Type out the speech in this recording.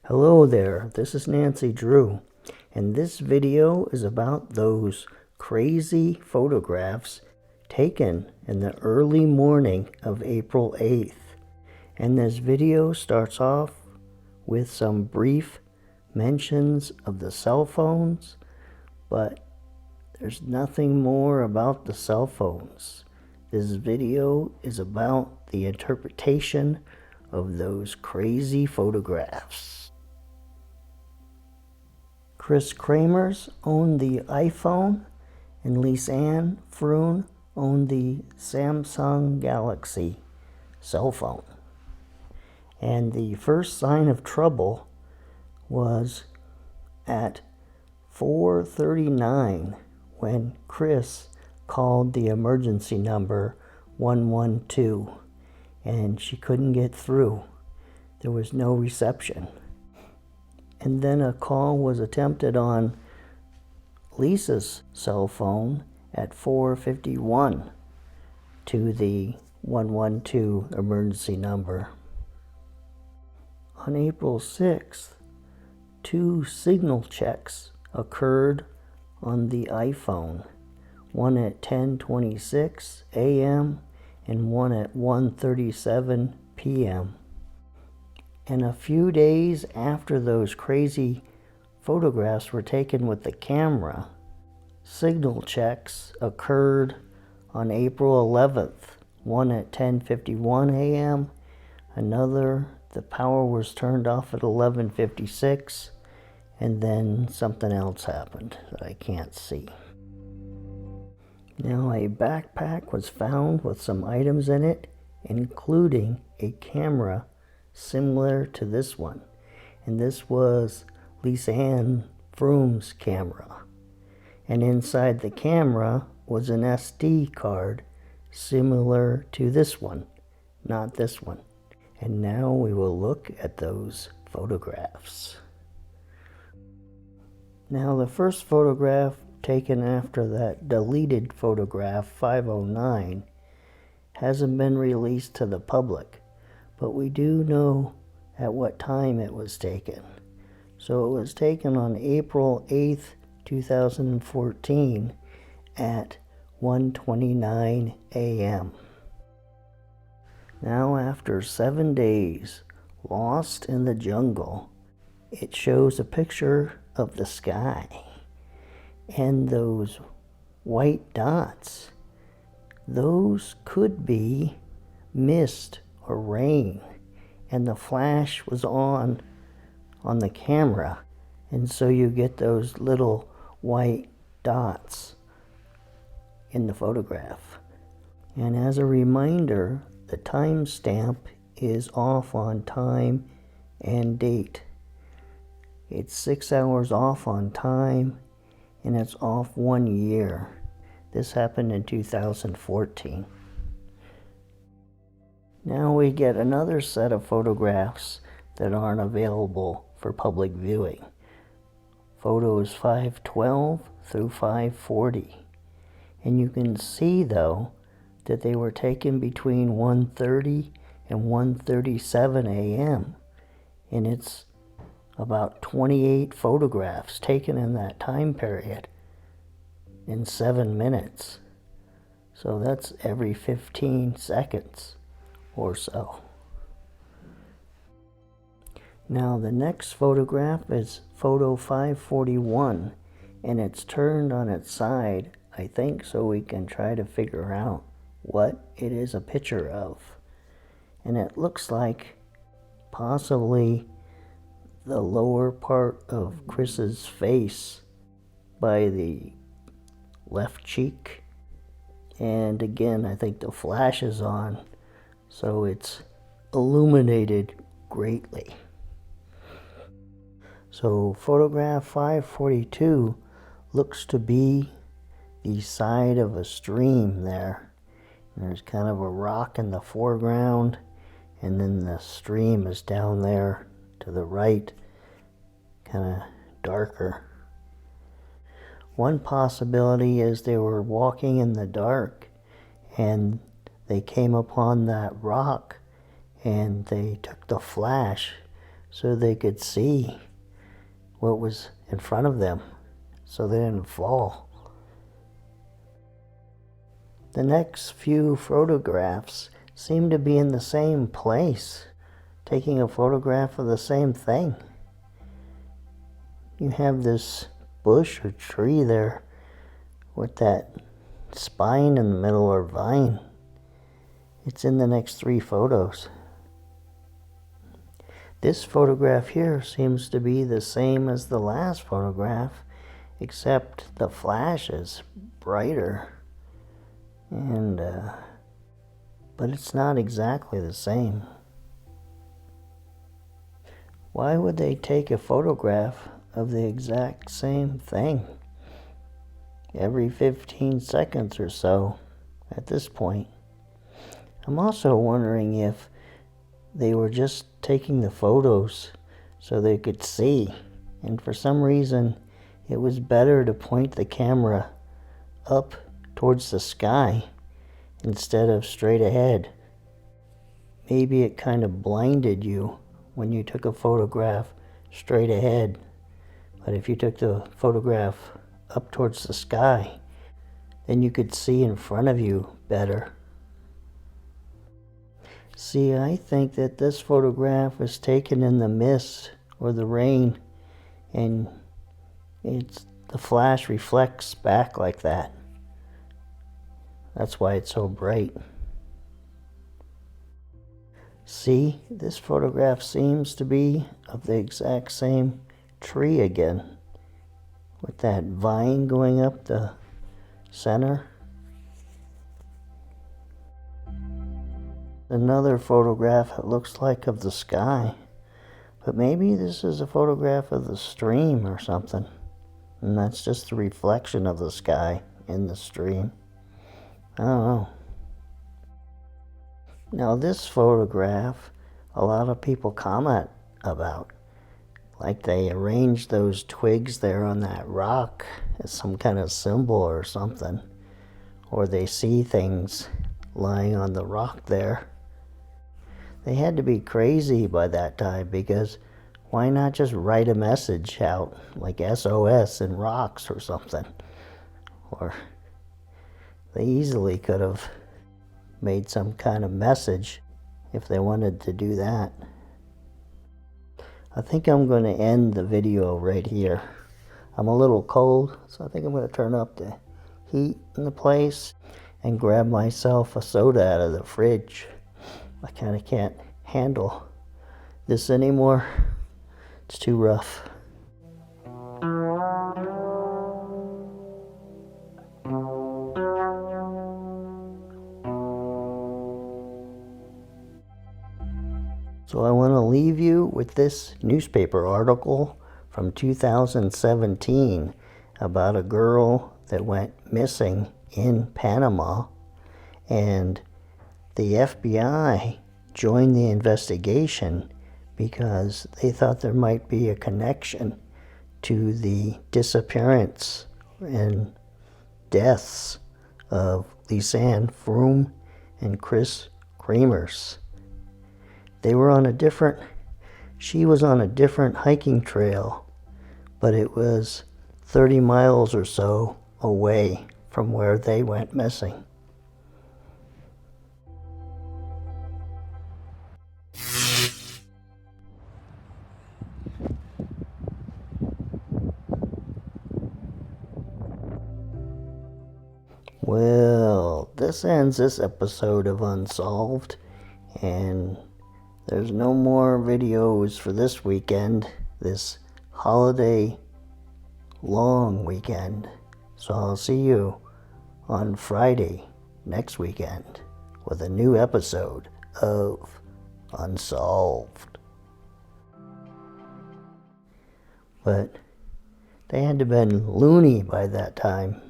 Hello there, this is Nancy Drew, and this video is about those crazy photographs taken in the early morning of April 8th. And this video starts off with some brief mentions of the cell phones, but there's nothing more about the cell phones. This video is about the interpretation of those crazy photographs. Kremers owned the iPhone, and Lisanne Froon owned the Samsung Galaxy cell phone. And the first sign of trouble was at 4:39 when Chris called the emergency number 112, and she couldn't get through. There was no reception. And then a call was attempted on Lisa's cell phone at 4:51 to the 112 emergency number. On April 6th, 2 signal checks occurred on the iPhone, one at 10:26 a.m. and one at 1:37 p.m. And a few days after those crazy photographs were taken with the camera, signal checks occurred on April 11th, one at 10:51 a.m., another, the power was turned off at 11:56, and then something else happened that I can't see. Now, a backpack was found with some items in it, including a camera similar to this one, and this was Lisanne Froon's camera, and inside the camera was an SD card similar to this one, not this one. And now we will look at those photographs. Now, the first photograph taken after that deleted photograph 509 hasn't been released to the public, but we do know at what time it was taken. So it was taken on April 8th, 2014 at 1:29 a.m. Now, after 7 days lost in the jungle, it shows a picture of the sky. And those white dots, those could be mist or rain, and the flash was on the camera, and so you get those little white dots in the photograph. And as a reminder, the timestamp is off on time and date. It's 6 hours off on time, and it's off 1 year. This happened in 2014. Now we get another set of photographs that aren't available for public viewing. Photos 512 through 540. And you can see, though, that they were taken between 1:30 and 1:37 a.m. And it's about 28 photographs taken in that time period in 7 minutes. So that's every 15 seconds or so. Now, the next photograph is photo 541, and it's turned on its side, I think, so we can try to figure out what it is a picture of. And it looks like possibly the lower part of Chris's face by the left cheek. And again, I think the flash is on, so it's illuminated greatly. So photograph 542 looks to be the side of a stream there. There's kind of a rock in the foreground, and then the stream is down there to the right, kind of darker. One possibility is they were walking in the dark and they came upon that rock and they took the flash so they could see what was in front of them, so they didn't fall. The next few photographs seem to be in the same place, taking a photograph of the same thing. You have this bush or tree there with that spine in the middle, or vine. It's in the next 3 photos. This photograph here seems to be the same as the last photograph, except the flash is brighter, and but it's not exactly the same. Why would they take a photograph of the exact same thing every 15 seconds or so at this point? I'm also wondering if they were just taking the photos so they could see, and for some reason it was better to point the camera up towards the sky instead of straight ahead. Maybe it kind of blinded you when you took a photograph straight ahead, but if you took the photograph up towards the sky, then you could see in front of you better. See, I think that this photograph was taken in the mist or the rain, and the flash reflects back like that. That's why it's so bright. See, this photograph seems to be of the exact same tree again, with that vine going up the center. Another photograph, it looks like, of the sky, but maybe this is a photograph of the stream or something, and that's just the reflection of the sky in the stream. I don't know. Now this photograph, a lot of people comment about, like they arranged those twigs there on that rock as some kind of symbol or something, or they see things lying on the rock there. They had to be crazy by that time, because why not just write a message out like SOS in rocks or something? Or they easily could have made some kind of message if they wanted to do that. I think I'm going to end the video right here. I'm a little cold, so I think I'm going to turn up the heat in the place and grab myself a soda out of the fridge. I kind of can't handle this anymore. It's too rough. So I want to leave you with this newspaper article from 2017 about a girl that went missing in Panama, and the FBI joined the investigation because they thought there might be a connection to the disappearance and deaths of Lisanne Froon and Kremers. She was on a different hiking trail, but it was 30 miles or so away from where they went missing. Well, this ends this episode of Unsolved, and there's no more videos for this weekend, this holiday long weekend. So I'll see you on Friday next weekend with a new episode of Unsolved. But they had to have been loony by that time.